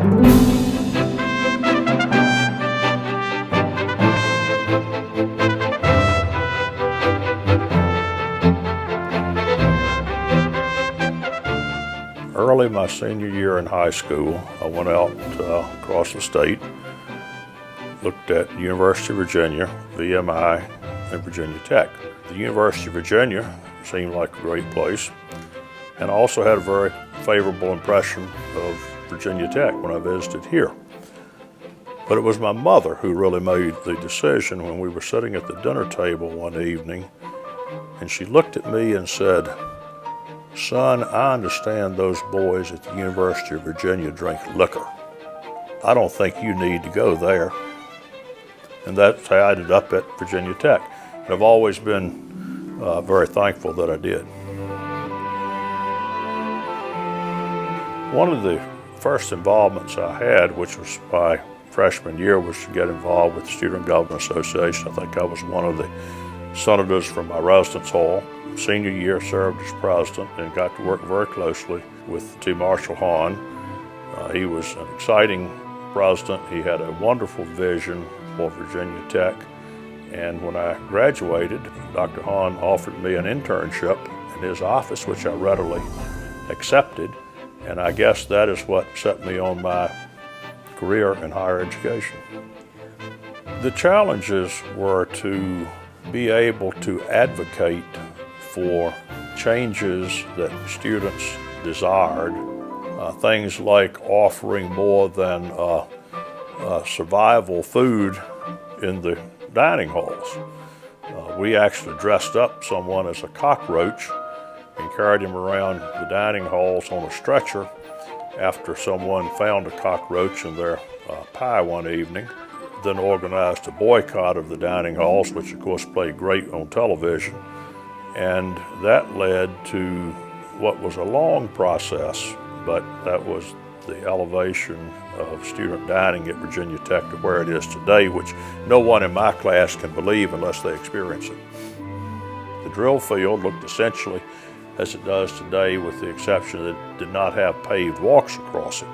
Early my senior year in high school, I went out across the state, looked at the University of Virginia, VMI, and Virginia Tech. The University of Virginia seemed like a great place, and I also had a very favorable impression of Virginia Tech when I visited here. But it was my mother who really made the decision when we were sitting at the dinner table one evening, and she looked at me and said, "Son, I understand those boys at the University of Virginia drink liquor. I don't think you need to go there." And that's how I ended up at Virginia Tech. And I've always been very thankful that I did. One of the first involvements I had, which was my freshman year, was to get involved with the Student Government Association. I think I was one of the senators from my residence hall. Senior year, served as president and got to work very closely with T. Marshall Hahn. He was an exciting president. He had a wonderful vision for Virginia Tech. And when I graduated, Dr. Hahn offered me an internship in his office, which I readily accepted. And I guess that is what set me on my career in higher education. The challenges were to be able to advocate for changes that students desired, things like offering more than survival food in the dining halls. We actually dressed up someone as a cockroach and carried him around the dining halls on a stretcher after someone found a cockroach in their pie one evening. Then organized a boycott of the dining halls, which of course played great on television. And that led to what was a long process, but that was the elevation of student dining at Virginia Tech to where it is today, which no one in my class can believe unless they experience it. The drill field looked essentially as it does today, with the exception that it did not have paved walks across it.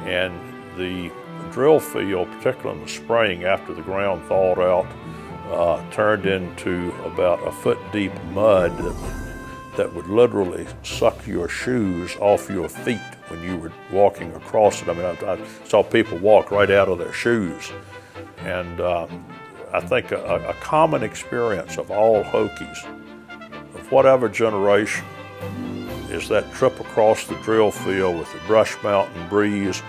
And the drill field, particularly in the spring after the ground thawed out, turned into about a foot deep mud that would literally suck your shoes off your feet when you were walking across it. I mean, I saw people walk right out of their shoes. And I think a common experience of all Hokies, of whatever generation, is that trip across the drill field with the Brush Mountain breeze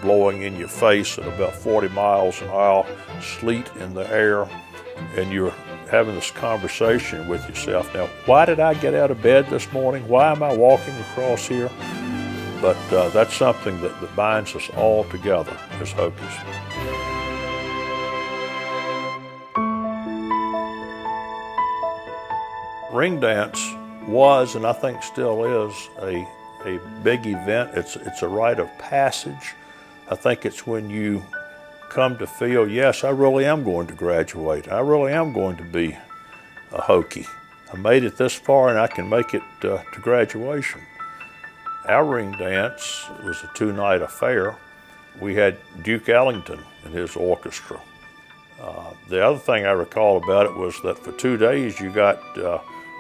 blowing in your face at about 40 miles an hour, sleet in the air, and you're having this conversation with yourself. Now, why did I get out of bed this morning? Why am I walking across here? But that's something that binds us all together as Hokies. Ring dance was, and I think still is, a big event. It's a rite of passage. I think it's when you come to feel, yes, I really am going to graduate. I really am going to be a Hokie. I made it this far and I can make it to graduation. Our ring dance was a 2-night affair. We had Duke Ellington and his orchestra. The other thing I recall about it was that for 2 days you got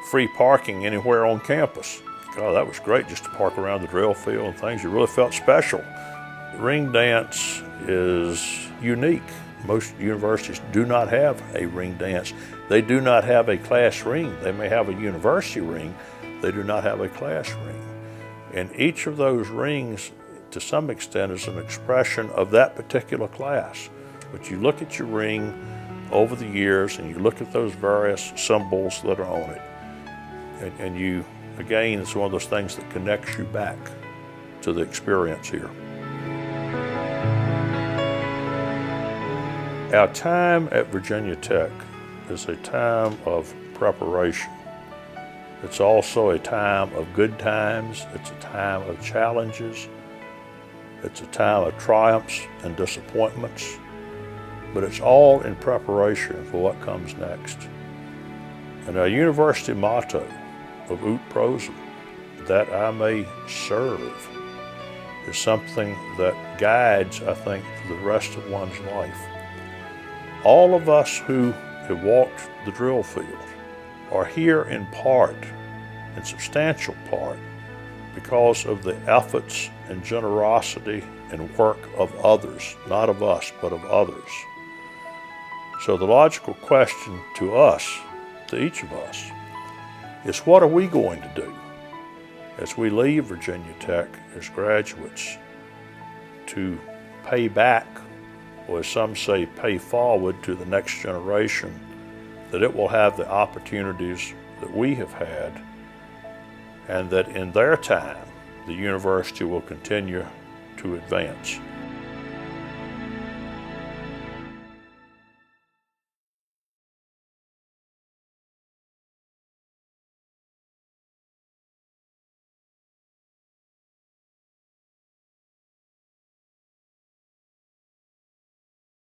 free parking anywhere on campus. God, that was great, just to park around the drill field and things. You really felt special. Ring dance is unique. Most universities do not have a ring dance. They do not have a class ring. They may have a university ring. They do not have a class ring. And each of those rings, to some extent, is an expression of that particular class. But you look at your ring over the years and you look at those various symbols that are on it. And you, again, it's one of those things that connects you back to the experience here. Our time at Virginia Tech is a time of preparation. It's also a time of good times. It's a time of challenges. It's a time of triumphs and disappointments. But it's all in preparation for what comes next. And our university motto of Ut Prosum, that I may serve, is something that guides, I think, the rest of one's life. All of us who have walked the drill field are here in part, in substantial part, because of the efforts and generosity and work of others, not of us, but of others. So the logical question to us, to each of us, is what are we going to do as we leave Virginia Tech as graduates to pay back, or as some say, pay forward to the next generation, that it will have the opportunities that we have had, and that in their time, the university will continue to advance.